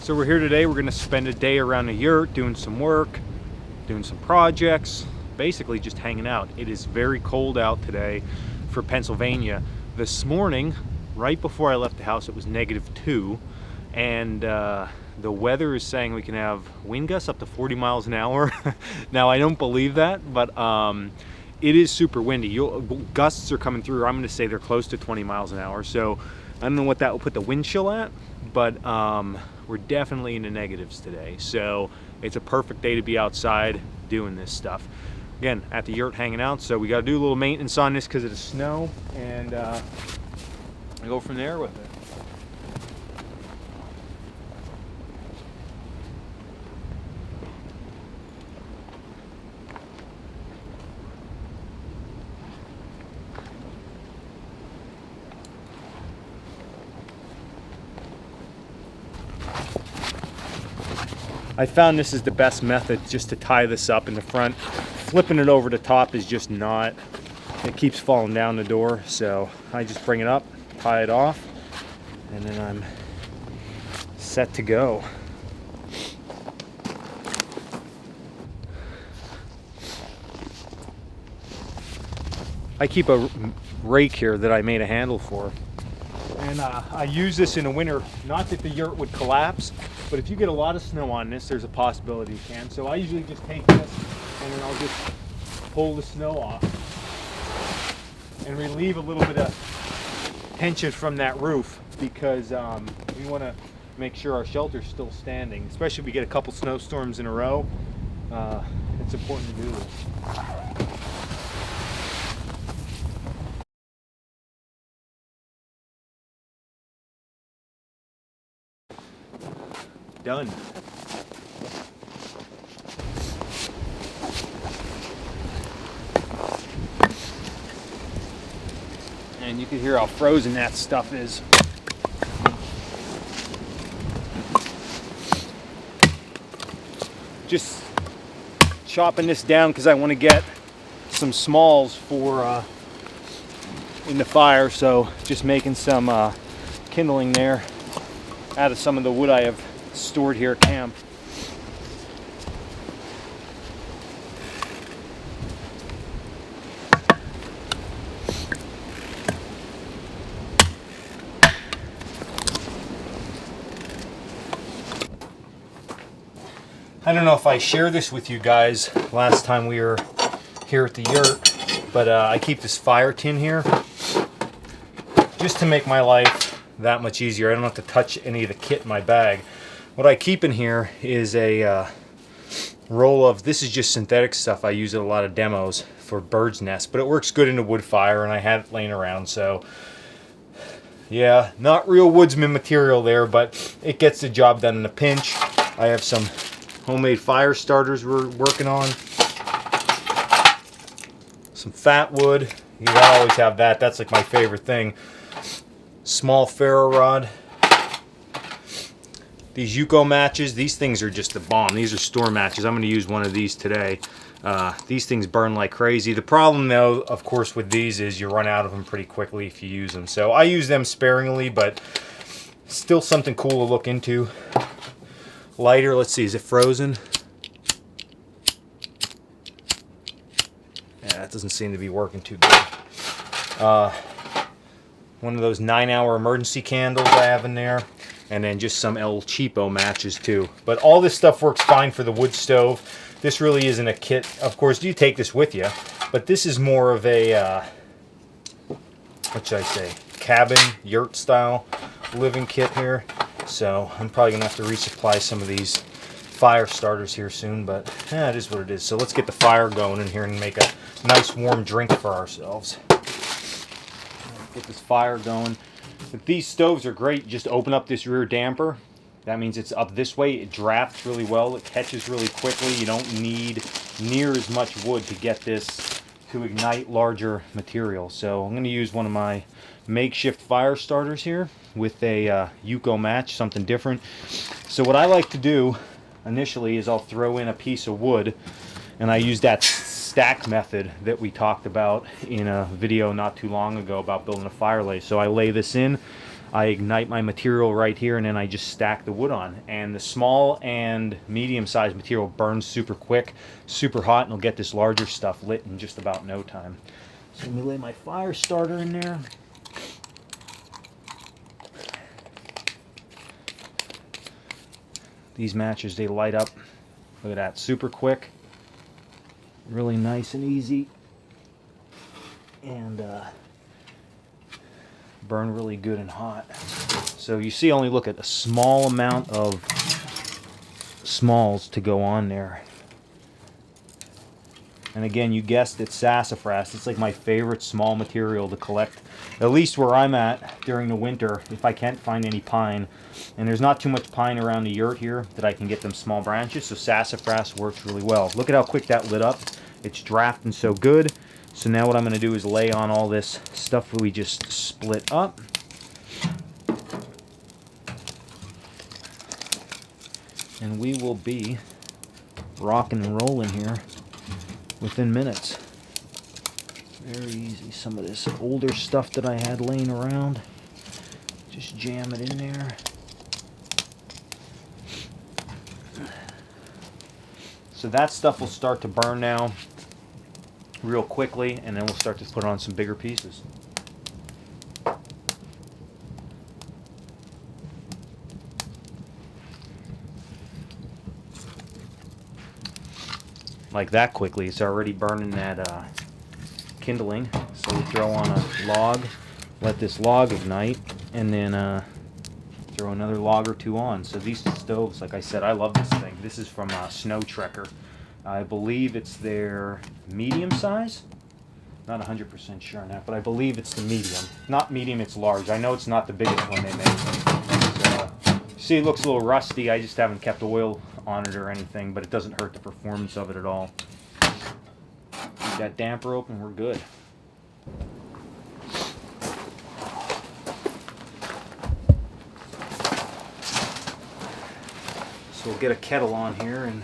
So we're here today. We're gonna spend a day around the yurt doing some work, doing some projects, basically just hanging out. It is very cold out today for Pennsylvania. This morning, right before I left the house, it was -2, and the weather is saying we can have wind gusts up to 40 miles an hour. Now I don't believe that, but it is super windy. Gusts are coming through. I'm gonna say they're close to 20 miles an hour. So I don't know what that will put the wind chill at, but we're definitely in the negatives today. So it's a perfect day to be outside doing this stuff. Again, at the yurt hanging out, so we got to do a little maintenance on this because of the snow, and go from there with it. I found this is the best method just to tie this up in the front. Flipping it over the top is just not, it keeps falling down the door. So I just bring it up, tie it off, and then I'm set to go. I keep a rake here that I made a handle for. And I use this in the winter, not that the yurt would collapse, but if you get a lot of snow on this, there's a possibility you can. So I usually just take this and then I'll just pull the snow off and relieve a little bit of tension from that roof, because we want to make sure our shelter's still standing, especially if we get a couple snowstorms in a row. It's important to do this. Done. And you can hear how frozen that stuff is. Just chopping this down because I want to get some smalls for in the fire. So just making some kindling there out of some of the wood I have stored here at camp. I don't know if I share this with you guys last time we were here at the yurt, but I keep this fire tin here just to make my life that much easier. I don't have to touch any of the kit in my bag. What I keep in here is a roll of, this is just synthetic stuff I use at a lot of demos for bird's nests, but it works good in a wood fire, and I had it laying around. So yeah, not real woodsman material there, but it gets the job done in a pinch. I have some homemade fire starters we're working on, some fat wood. You gotta always have that. That's like my favorite thing. Small ferro rod. These Yuko matches, these things are just the bomb. These are store matches. I'm going to use one of these today. These things burn like crazy. The problem, though, of course, with these is you run out of them pretty quickly if you use them. So I use them sparingly, but still something cool to look into. Lighter, let's see, is it frozen? Yeah, that doesn't seem to be working too good. One of those 9-hour emergency candles I have in there. And then just some El Cheapo matches too. But all this stuff works fine for the wood stove. This really isn't a kit. Of course, you take this with you, but this is more of a, what should I say, cabin, yurt style living kit here. So I'm probably gonna have to resupply some of these fire starters here soon, but it is what it is. So let's get the fire going in here and make a nice warm drink for ourselves. Get this fire going. But these stoves are great. Just open up this rear damper. That means it's up this way. It drafts really well. It catches really quickly. You don't need near as much wood to get this to ignite larger material. So I'm going to use one of my makeshift fire starters here with a Yuko match, something different. So what I like to do initially is I'll throw in a piece of wood, and I use that stack method that we talked about in a video not too long ago about building a fire lay. So I lay this in, I ignite my material right here, and then I just stack the wood on. And the small and medium-sized material burns super quick, super hot, and will get this larger stuff lit in just about no time. So let me lay my fire starter in there. These matches, they light up, look at that, super quick, really nice and easy, and burn really good and hot. So you see, only look at a small amount of smalls to go on there. And again, you guessed it, sassafras. It's like my favorite small material to collect, at least where I'm at during the winter, if I can't find any pine. And there's not too much pine around the yurt here that I can get them small branches, so sassafras works really well. Look at how quick that lit up. It's drafting so good. So now what I'm going to do is lay on all this stuff we just split up. And we will be rocking and rolling here within minutes. Very easy. Some of this older stuff that I had laying around, just jam it in there. So that stuff will start to burn now real quickly, and then we'll start to put on some bigger pieces. Like that quickly, it's already burning that kindling. So we throw on a log, let this log ignite, and then throw another log or two on. So these stoves, like I said, I love this thing. This is from Snow Trekker. I believe it's their medium size. Not 100% sure on that, but I believe it's the medium. Not medium, it's large. I know it's not the biggest one they make. So, see, it looks a little rusty. I just haven't kept oil on it or anything, but it doesn't hurt the performance of it at all. Keep that damper open, we're good. So we'll get a kettle on here and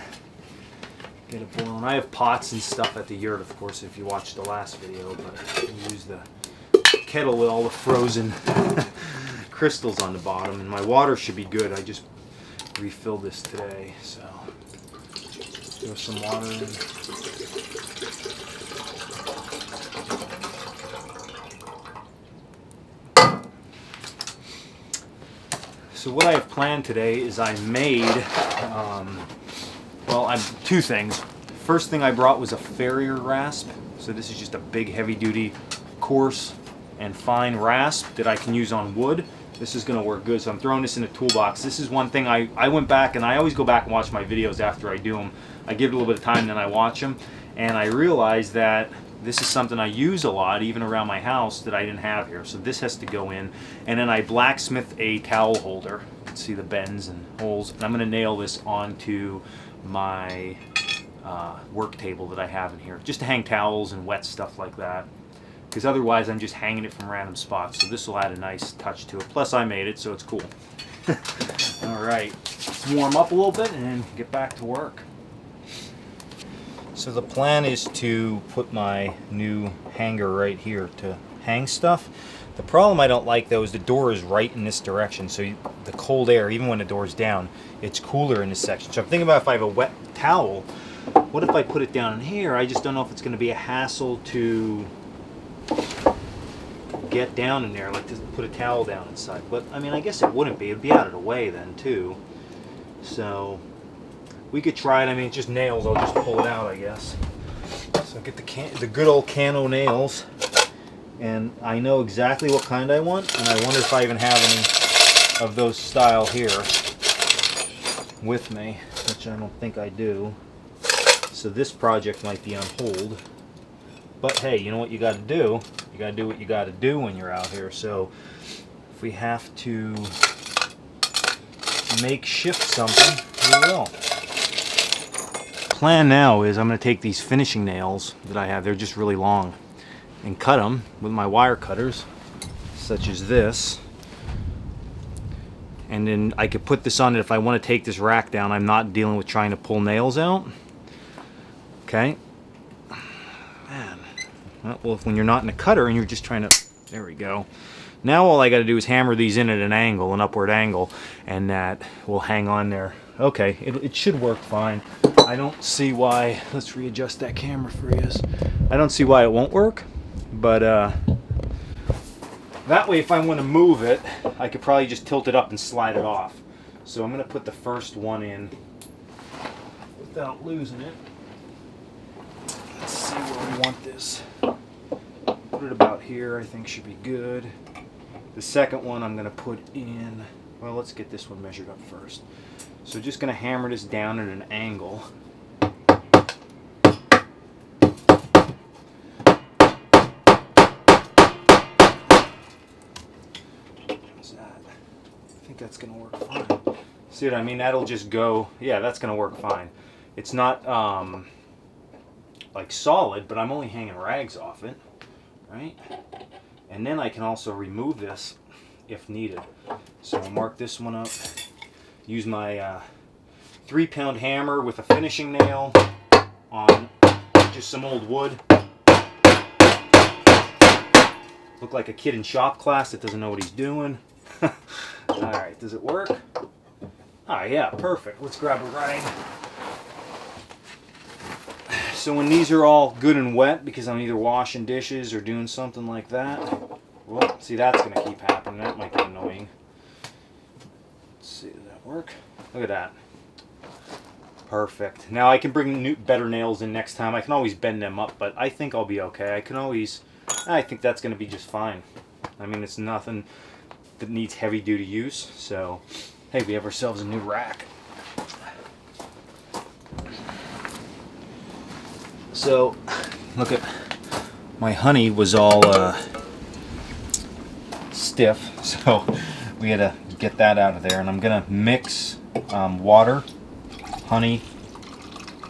get it boiling. I have pots and stuff at the yurt, of course, if you watched the last video, but I use the kettle with all the frozen crystals on the bottom, and my water should be good. I just refilled this today, so throw some water in. So what I have planned today is I made, two things. First thing I brought was a Farrier rasp. So this is just a big heavy-duty, coarse and fine rasp that I can use on wood. This is going to work good, so I'm throwing this in a toolbox. This is one thing I went back, and I always go back and watch my videos after I do them. I give it a little bit of time, then I watch them, and I realized that this is something I use a lot, even around my house, that I didn't have here. So this has to go in, and then I blacksmith a towel holder. You can see the bends and holes, and I'm going to nail this onto my work table that I have in here, just to hang towels and wet stuff like that. Because otherwise I'm just hanging it from random spots. So this will add a nice touch to it. Plus I made it, so it's cool. Alright, let's warm up a little bit and then get back to work. So the plan is to put my new hanger right here to hang stuff. The problem I don't like though is the door is right in this direction. So the cold air, even when the door's down, it's cooler in this section. So I'm thinking about if I have a wet towel, what if I put it down in here? I just don't know if it's going to be a hassle to get down in there, like to put a towel down inside. But I mean, I guess it wouldn't be. It'd be out of the way then too. So we could try it. I mean, it's just nails. I'll just pull it out, I guess. So get the good old Cano nails, and I know exactly what kind I want, and I wonder if I even have any of those style here with me, which I don't think I do. So this project might be on hold. But hey, you know what you got to do? You got to do what you got to do when you're out here. So if we have to makeshift something, we will. Plan now is I'm going to take these finishing nails that I have, they're just really long, and cut them with my wire cutters, such as this. And then I could put this on it if I want to take this rack down. I'm not dealing with trying to pull nails out. Okay. Man. Well, when you're not in a cutter and you're just trying to, there we go. Now all I got to do is hammer these in at an angle, an upward angle, and that will hang on there. Okay, it should work fine. I don't see why. Let's readjust that camera for you. I don't see why it won't work, but that way if I want to move it, I could probably just tilt it up and slide it off. So I'm going to put the first one in without losing it. Let's see where we want this. Put it about here, I think should be good. The second one I'm going to put in, well, let's get this one measured up first. So just going to hammer this down at an angle. How's that? I think that's going to work fine. See what I mean? That'll just go, yeah, that's going to work fine. It's not like solid, but I'm only hanging rags off it, right? And then I can also remove this if needed. So I'll mark this one up. Use my 3-pound hammer with a finishing nail on just some old wood. Look like a kid in shop class that doesn't know what he's doing. Alright, does it work? Ah, yeah, perfect. Let's grab a rag. So when these are all good and wet, because I'm either washing dishes or doing something like that, well, see, that's going to keep happening. That might get annoying. Let's see, does that work? Look at that. Perfect. Now I can bring better nails in next time. I can always bend them up, but I think I'll be okay. I think that's going to be just fine. I mean, it's nothing that needs heavy-duty use. So, hey, we have ourselves a new rack. So, look at my honey was all stiff, so we had to get that out of there. And I'm gonna mix water, honey,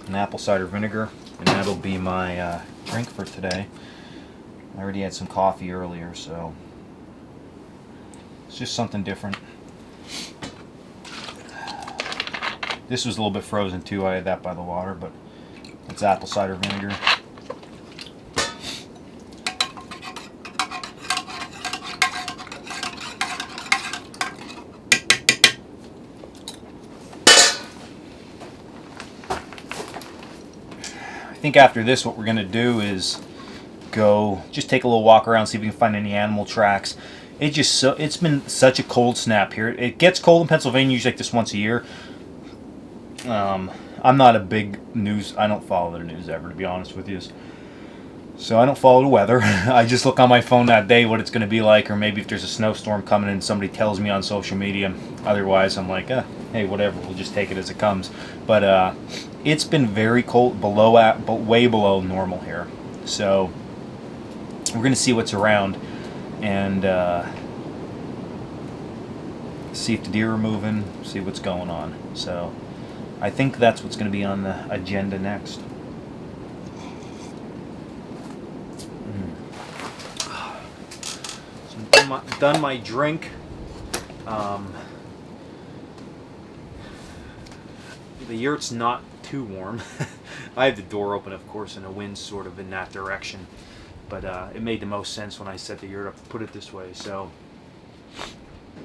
and apple cider vinegar, and that'll be my drink for today. I already had some coffee earlier, so it's just something different. This was a little bit frozen too. I had that by the water, but it's apple cider vinegar. I think after this what we're going to do is go just take a little walk around, see if we can find any animal tracks. It's been such a cold snap here. It gets cold in Pennsylvania usually like this once a year. I'm not a big I don't follow the news ever, to be honest with you. So I don't follow the weather. I just look on my phone that day what it's going to be like, or maybe if there's a snowstorm coming and somebody tells me on social media. Otherwise, I'm like, hey, whatever, we'll just take it as it comes. But it's been very cold, way below normal here. So we're going to see what's around and see if the deer are moving, see what's going on. So I think that's what's going to be on the agenda next. So I'm done my drink. The yurt's not too warm. I have the door open, of course, and the wind's sort of in that direction. But it made the most sense when I set the yurt up to put it this way. So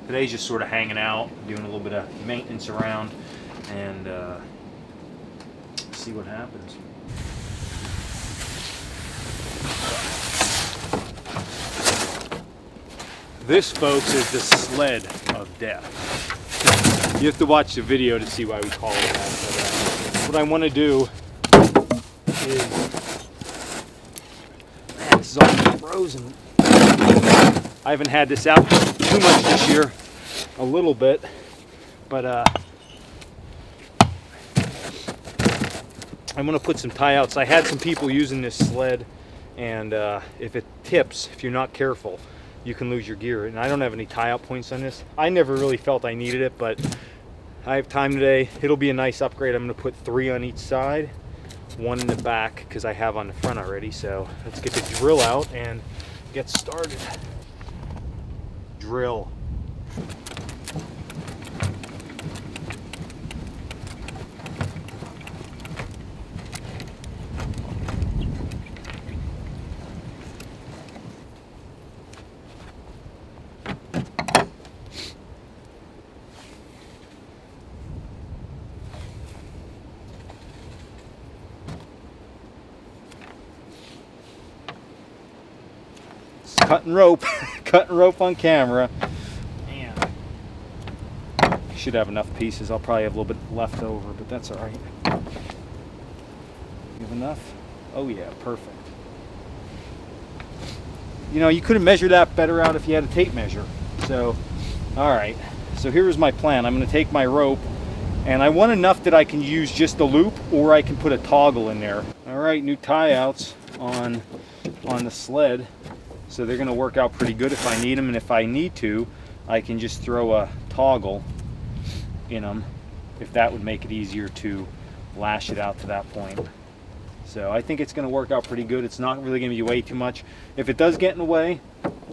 today's just sort of hanging out, doing a little bit of maintenance around, and see what happens. This, folks, is the sled of death. You have to watch the video to see why we call it that. But what I want to do is, man, this is all frozen. I haven't had this out too much this year, a little bit, but I'm going to put some tie outs. I had some people using this sled, and if it tips, if you're not careful, you can lose your gear. And I don't have any tie out points on this. I never really felt I needed it, but I have time today. It'll be a nice upgrade. I'm going to put 3 on each side, 1 in the back because I have on the front already. So let's get the drill out and get started. Drill. cutting rope, cutting rope on camera. Man, I should have enough pieces. I'll probably have a little bit left over, but that's all right. You have enough? Oh yeah, perfect. You know, you could have measured that better out if you had a tape measure. So, all right. So here's my plan. I'm going to take my rope, and I want enough that I can use just the loop, or I can put a toggle in there. All right, new tie outs on the sled. So they're going to work out pretty good if I need them, and if I need to, I can just throw a toggle in them, if that would make it easier to lash it out to that point. So I think it's going to work out pretty good. It's not really going to be way too much. If it does get in the way,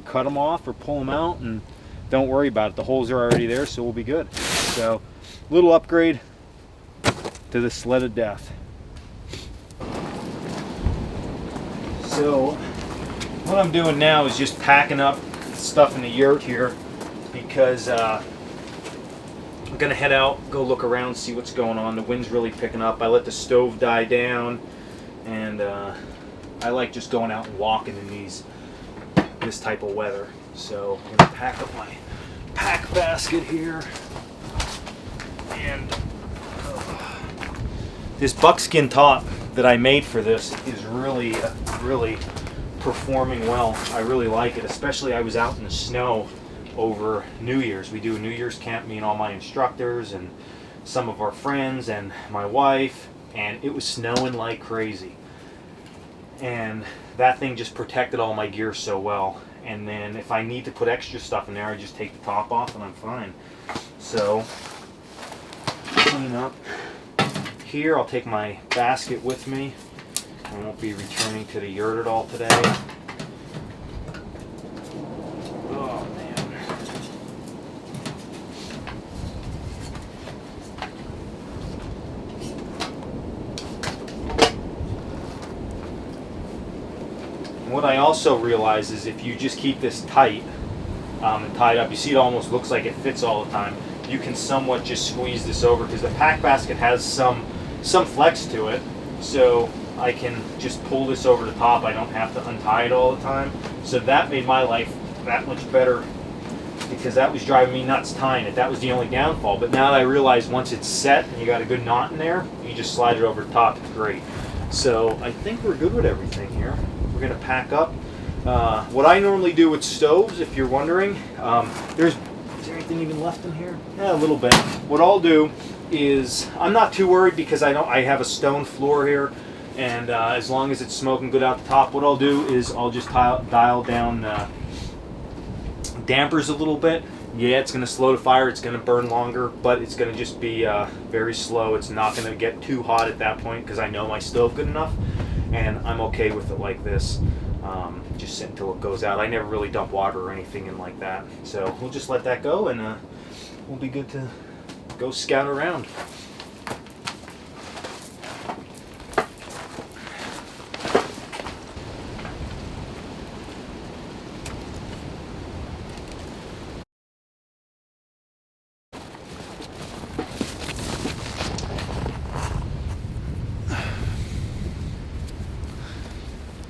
cut them off or pull them out, and don't worry about it. The holes are already there, so we'll be good. So, little upgrade to the sled of death. So, what I'm doing now is just packing up stuff in the yurt here, because I'm going to head out, go look around, see what's going on. The wind's really picking up. I let the stove die down. And I like just going out and walking in this type of weather. So I'm going to pack up my pack basket here. And this buckskin top that I made for this is really performing well. I really like it, especially I was out in the snow over New Year's. We do a New Year's camp, me and all my instructors and some of our friends and my wife, and it was snowing like crazy. And that thing just protected all my gear so well. And then if I need to put extra stuff in there, I just take the top off and I'm fine. So, clean up. Here, I'll take my basket with me. I won't be returning to the yurt at all today. Oh, man. What I also realize is if you just keep this tight and tied up, you see it almost looks like it fits all the time. You can somewhat just squeeze this over, because the pack basket has some flex to it, so I can just pull this over the top. I don't have to untie it all the time. So that made my life that much better, because that was driving me nuts tying it. That was the only downfall. But now that I realize once it's set and you got a good knot in there, you just slide it over the top. It's great. So I think we're good with everything here. We're going to pack up. What I normally do with stoves, if you're wondering, is there anything even left in here? Yeah, a little bit. What I'll do is, I'm not too worried because I have a stone floor here, and as long as it's smoking good out the top, what I'll do is I'll just dial down dampers a little bit. Yeah, it's going to slow the fire, it's going to burn longer, but it's going to just be very slow. It's not going to get too hot at that point, because I know my stove good enough, and I'm okay with it like this. Just sit until it goes out. I never really dump water or anything in like that. So we'll just let that go, and we'll be good to go scout around.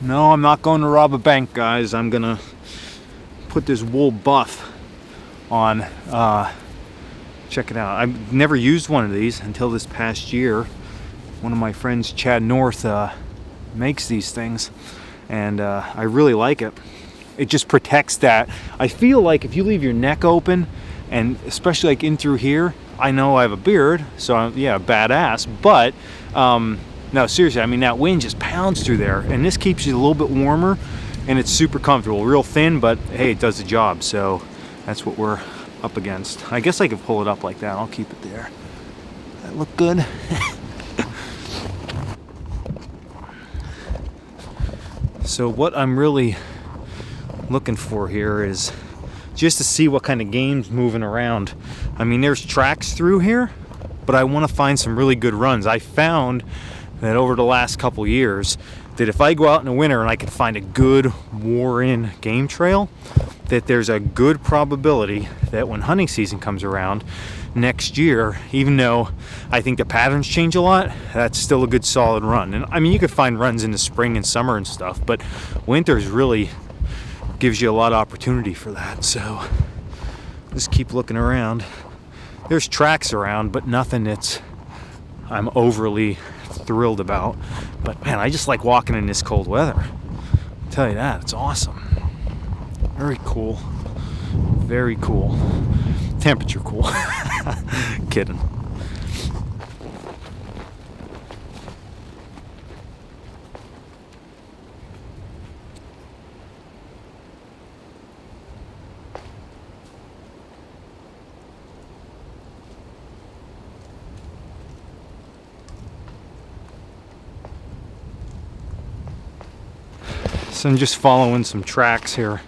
No, I'm not going to rob a bank, guys. I'm gonna put this wool buff on. Check it out. I've never used one of these until this past year. One of my friends, Chad North, makes these things, and I really like it. It just protects that. I feel like if you leave your neck open, and especially like in through here, I know I have a beard, so I'm, yeah, badass, but no, seriously, I mean, that wind just pounds through there, and this keeps you a little bit warmer, and it's super comfortable. Real thin, but hey, it does the job, so that's what we're up against. I guess I could pull it up like that. I'll keep it there. That look good? So what I'm really looking for here is just to see what kind of game's moving around. I mean, there's tracks through here, but I want to find some really good runs. I found that over the last couple years, that if I go out in the winter and I can find a good wore-in game trail, that there's a good probability that when hunting season comes around next year, even though I think the patterns change a lot, that's still a good solid run. And I mean, you could find runs in the spring and summer and stuff, but winter is really gives you a lot of opportunity for that. So just keep looking around. There's tracks around, but nothing that's I'm overly thrilled about. But man, I just like walking in this cold weather. I'll tell you that, it's awesome. Very cool. Very cool. Temperature cool. Kidding. So I'm just following some tracks here.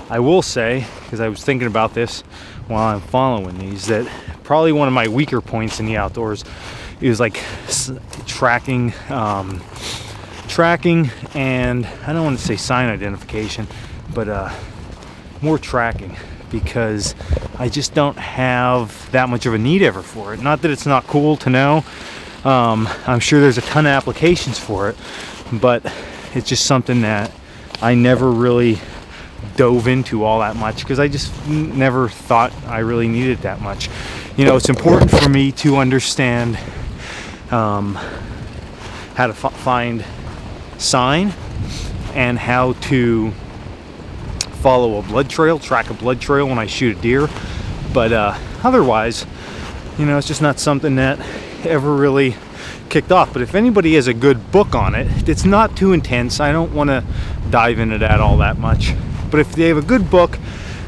I will say, because I was thinking about this while I'm following these, that probably one of my weaker points in the outdoors is like tracking, and I don't want to say sign identification, but more tracking, because I just don't have that much of a need ever for it. Not that it's not cool to know. I'm sure there's a ton of applications for it, but it's just something that I never really dove into all that much, because I just never thought I really needed that much. You know, it's important for me to understand how to find sign and how to follow a blood trail, track a blood trail when I shoot a deer. But otherwise, you know, it's just not something that ever really kicked off. But if anybody has a good book on it, it's not too intense. I don't want to dive into that all that much. But if they have a good book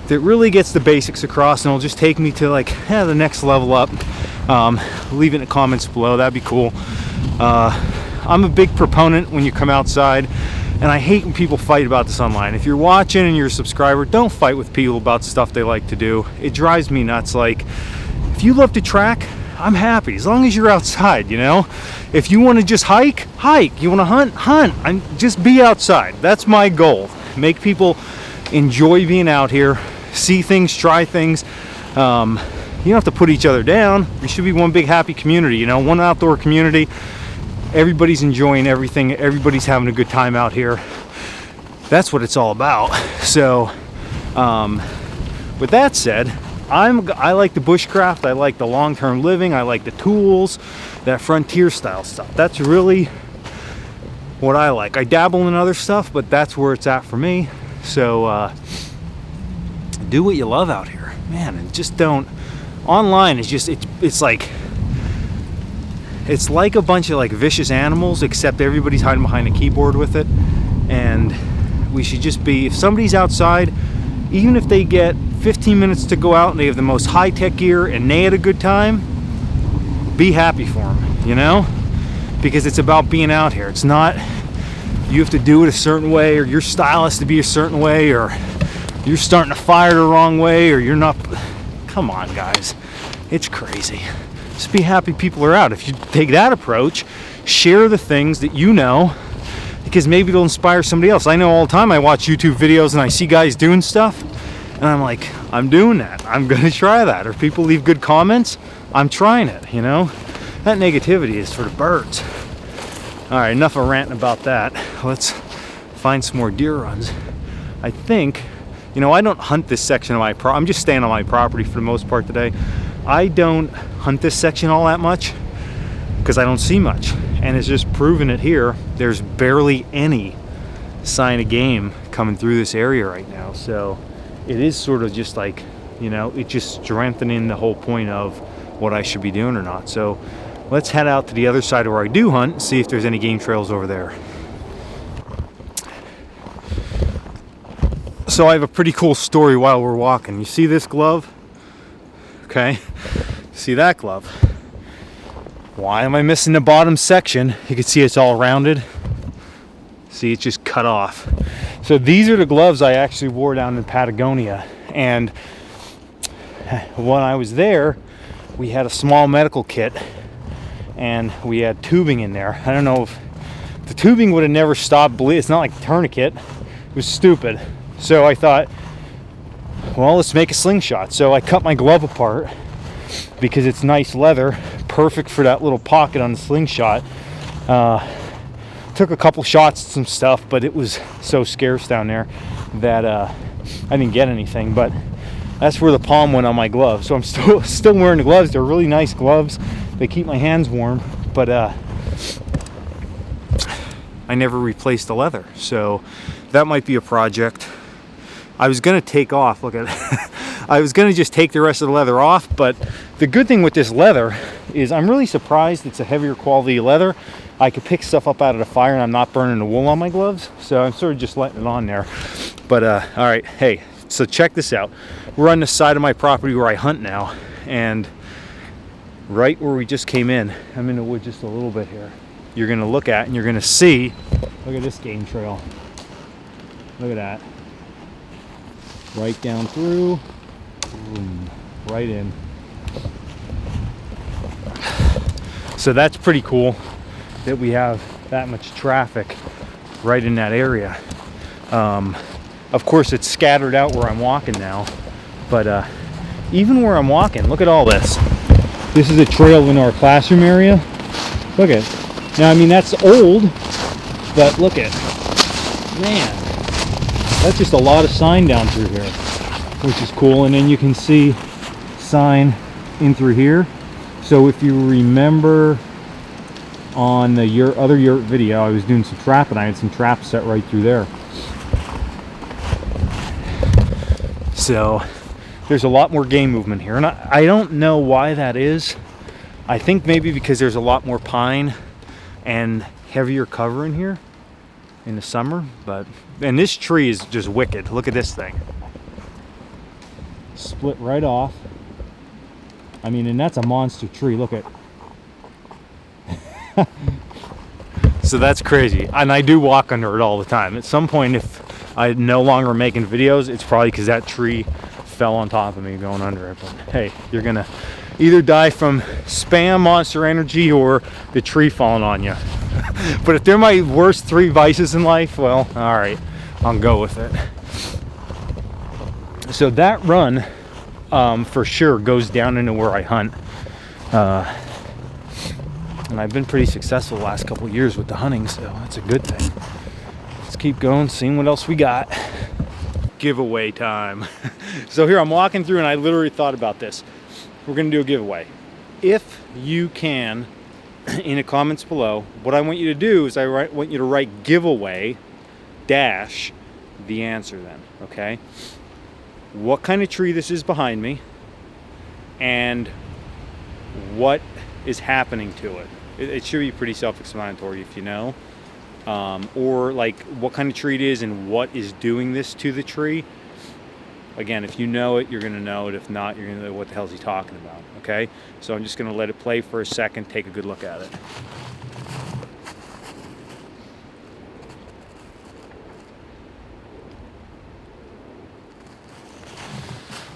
that really gets the basics across and will just take me to like the next level up, leave it in the comments below. That'd be cool. I'm a big proponent when you come outside, and I hate when people fight about this online. If you're watching and you're a subscriber, don't fight with people about stuff they like to do. It drives me nuts. Like, if you love to track, I'm happy as long as you're outside, you know. If you want to just hike, you want to hunt, and just be outside. That's my goal. Make people enjoy being out here, see things, try things. You don't have to put each other down. We should be one big happy community, you know, one outdoor community. Everybody's enjoying everything, everybody's having a good time out here. That's what it's all about. So with that said, I like the bushcraft, I like the long-term living, I like the tools, that frontier style stuff. That's really what I like. I dabble in other stuff, but that's where it's at for me. So do what you love out here, man, and just don't. Online is just it's like a bunch of like vicious animals, except everybody's hiding behind a keyboard with it. And we should just be, if somebody's outside, even if they get 15 minutes to go out and they have the most high-tech gear and they had a good time, be happy for them, you know, because it's about being out here. It's not you have to do it a certain way, or your style has to be a certain way, or you're starting to fire the wrong way, or you're not. Come on, guys, it's crazy. Just be happy people are out. If you take that approach, share the things that you know, because maybe it'll inspire somebody else. I know all the time I watch YouTube videos and I see guys doing stuff, and I'm like, I'm doing that. I'm gonna try that. Or if people leave good comments, I'm trying it, you know? That negativity is for the birds. All right, enough of ranting about that. Let's find some more deer runs. I think, you know, I don't hunt this section of my property. I'm just staying on my property for the most part today. I don't hunt this section all that much because I don't see much. And it's just proven it here. There's barely any sign of game coming through this area right now. So it is sort of just like, you know, it's just strengthening the whole point of what I should be doing or not. So let's head out to the other side where I do hunt and see if there's any game trails over there. So I have a pretty cool story while we're walking. You see this glove? Okay, see that glove? Why am I missing the bottom section? You can see it's all rounded. See, it's just cut off. So these are the gloves I actually wore down in Patagonia. And when I was there, we had a small medical kit and we had tubing in there. I don't know if the tubing would have never stopped bleeding. It's not like a tourniquet. It was stupid. So I thought, well, let's make a slingshot. So I cut my glove apart because it's nice leather, perfect for that little pocket on the slingshot. Took a couple shots at some stuff, but it was so scarce down there. that I didn't get anything, but that's where the palm went on my gloves. So I'm still wearing the gloves. They're really nice gloves. They keep my hands warm, but I never replaced the leather. So that might be a project. I was gonna take off, look at it. I was gonna just take the rest of the leather off, but the good thing with this leather is I'm really surprised it's a heavier quality leather. I could pick stuff up out of the fire and I'm not burning the wool on my gloves. So I'm sort of just letting it on there. But all right, hey, so check this out. We're on the side of my property where I hunt now, and right where we just came in, I'm in the wood just a little bit here. You're gonna look at and you're gonna see, look at this game trail. Look at that. Right down through, boom, right in. So that's pretty cool that we have that much traffic right in that area. Of course, it's scattered out where I'm walking now, but even where I'm walking, look at all this. This is a trail in our classroom area. Look at it. Now, I mean, that's old, but look at it. Man, that's just a lot of sign down through here, which is cool. And then you can see sign in through here. So if you remember on the other Yurt video, I was doing some trapping. I had some traps set right through there. So there's a lot more game movement here, and I don't know why that is. I think maybe because there's a lot more pine and heavier cover in here in the summer. And this tree is just wicked. Look at this thing. Split right off. I mean, and that's a monster tree. Look at. So that's crazy, and I do walk under it all the time. At some point, if I'm no longer making videos, it's probably because that tree fell on top of me going under it. But hey, you're gonna either die from spam, Monster Energy, or the tree falling on you. But if they're my worst 3 vices in life, well, all right, I'll go with it. So that run for sure goes down into where I hunt. And I've been pretty successful the last couple of years with the hunting, so that's a good thing. Let's keep going, seeing what else we got. Giveaway time. So here I'm walking through and I literally thought about this. We're gonna do a giveaway. If you can, in the comments below, what I want you to do is I want you to write giveaway dash the answer then, okay? What kind of tree this is behind me and what is happening to it. It should be pretty self-explanatory if you know. Or like what kind of tree it is and what is doing this to the tree. Again, if you know it, you're gonna know it. If not, you're gonna know what the hell is he talking about, okay? So I'm just gonna let it play for a second, take a good look at it.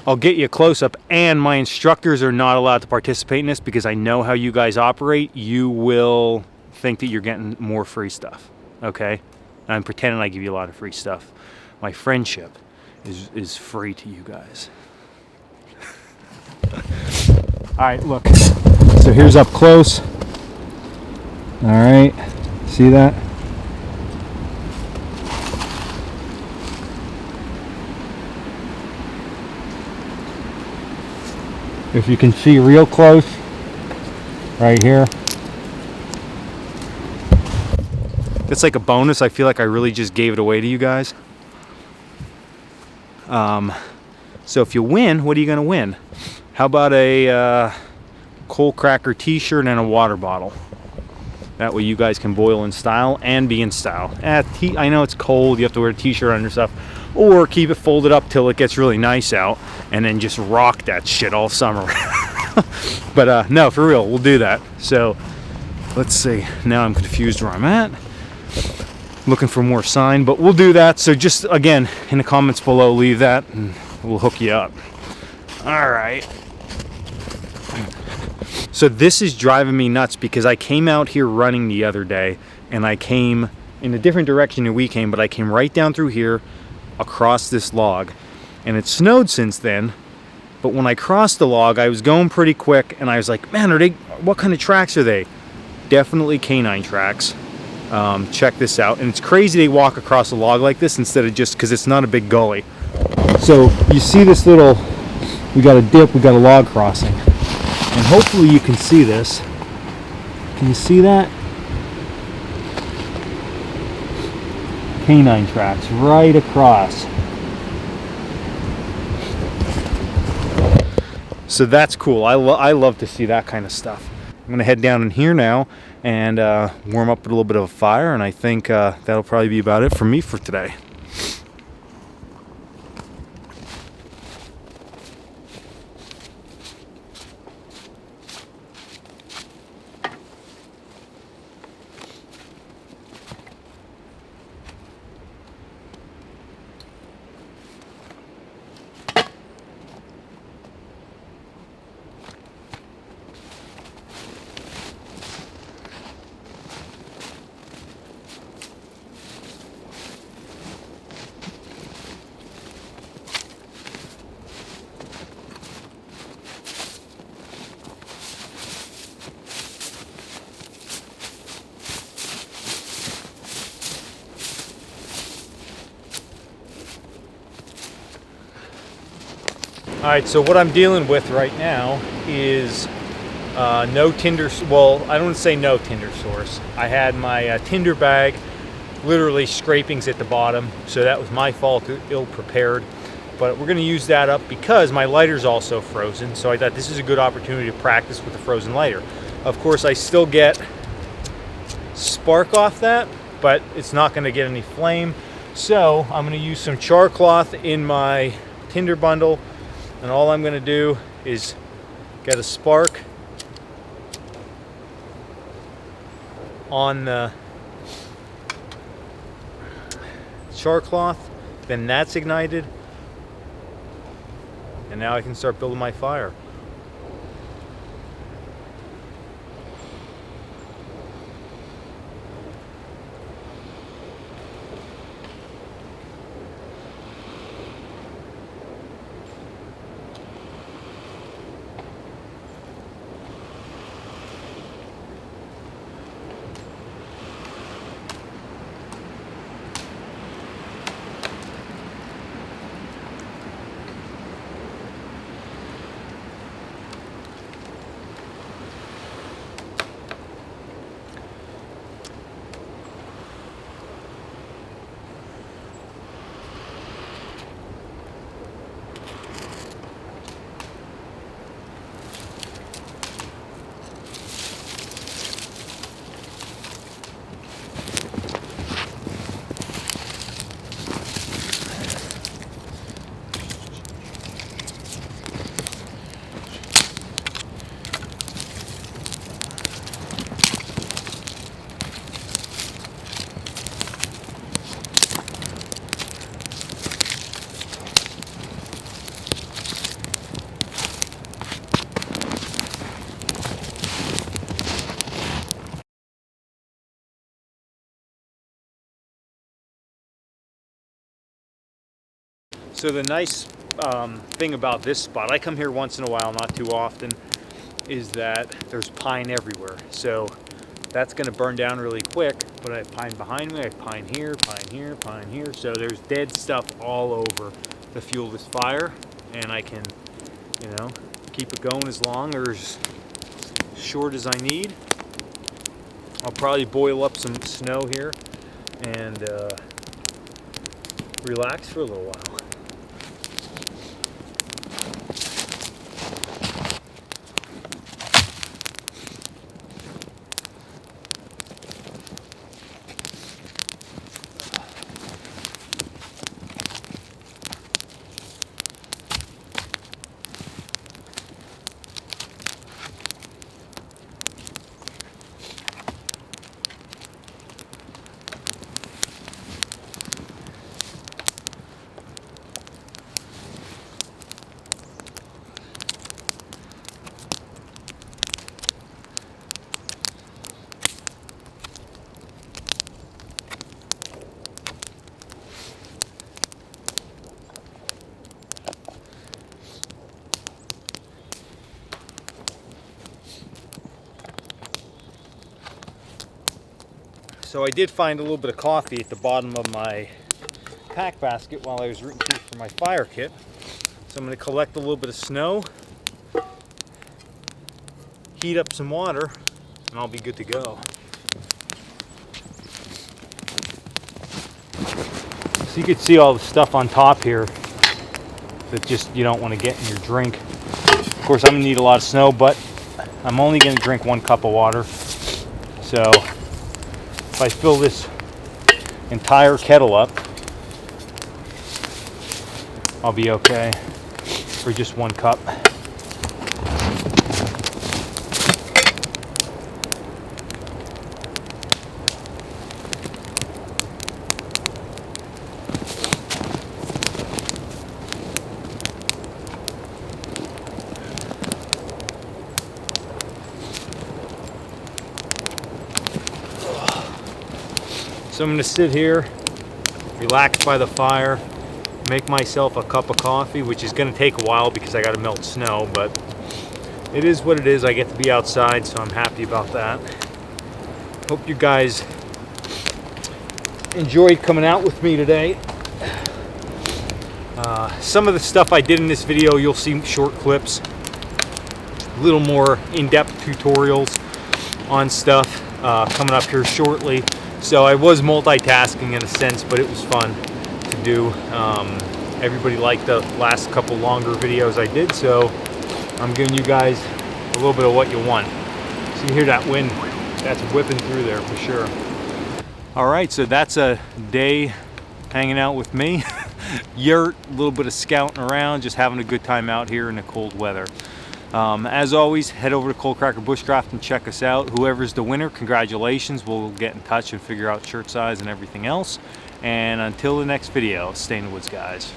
I'll get you a close-up, and my instructors are not allowed to participate in this because I know how you guys operate. You will think that you're getting more free stuff, okay? I'm pretending I give you a lot of free stuff. My friendship is free to you guys. All right, look. So here's up close. All right, see that? If you can see real close, right here. It's like a bonus. I feel like I really just gave it away to you guys. So if you win, what are you going to win? How about a Coalcracker t-shirt and a water bottle? That way you guys can boil in style and be in style. I know it's cold, you have to wear a t-shirt under stuff. Or keep it folded up till it gets really nice out and then just rock that shit all summer. But no, for real, we'll do that. So let's see. Now I'm confused where I'm at. Looking for more sign, but we'll do that. So just again, in the comments below, leave that and we'll hook you up. All right. So this is driving me nuts because I came out here running the other day and I came in a different direction than we came, but I came right down through here across this log, and it snowed since then. But when I crossed the log, I was going pretty quick and I was like, man, what kind of tracks are they? Definitely canine tracks. Check this out. And it's crazy they walk across a log like this instead of just, because it's not a big gully. So you see this little, we got a dip, we got a log crossing. And hopefully you can see this. Can you see that? Canine tracks right across. So that's cool. I love to see that kind of stuff. I'm gonna head down in here now and warm up with a little bit of a fire, and I think that'll probably be about it for me for today. Alright, so what I'm dealing with right now is no tinder, well, I don't want to say no tinder source. I had my tinder bag, literally scrapings at the bottom, so that was my fault, ill prepared. But we're going to use that up because my lighter's also frozen, so I thought this is a good opportunity to practice with the frozen lighter. Of course, I still get spark off that, but it's not going to get any flame. So I'm going to use some char cloth in my tinder bundle. And all I'm going to do is get a spark on the char cloth, then that's ignited, and now I can start building my fire. So the nice thing about this spot, I come here once in a while, not too often, is that there's pine everywhere. So that's going to burn down really quick, but I have pine behind me, I have pine here, pine here, pine here. So there's dead stuff all over to fuel this fire, and I can, you know, keep it going as long or as short as I need. I'll probably boil up some snow here and relax for a little while. So I did find a little bit of coffee at the bottom of my pack basket while I was rooting through for my fire kit. So I'm going to collect a little bit of snow, heat up some water, and I'll be good to go. So you can see all the stuff on top here that just you don't want to get in your drink. Of course, I'm going to need a lot of snow, but I'm only going to drink 1 cup of water. So if I fill this entire kettle up, I'll be okay for just 1 cup. So I'm going to sit here, relax by the fire, make myself a cup of coffee, which is going to take a while because I got to melt snow, but it is what it is. I get to be outside, so I'm happy about that. Hope you guys enjoyed coming out with me today. Some of the stuff I did in this video, you'll see short clips, a little more in-depth tutorials on stuff coming up here shortly. So I was multitasking in a sense, but it was fun to do. Everybody liked the last couple longer videos I did, so I'm giving you guys a little bit of what you want. So you hear that wind, that's whipping through there for sure. All right, so that's a day hanging out with me. Yurt, a little bit of scouting around, just having a good time out here in the cold weather. As always, head over to Coalcracker Bushcraft and check us out. Whoever's the winner, congratulations. We'll get in touch and figure out shirt size and everything else. And until the next video, stay in the woods, guys.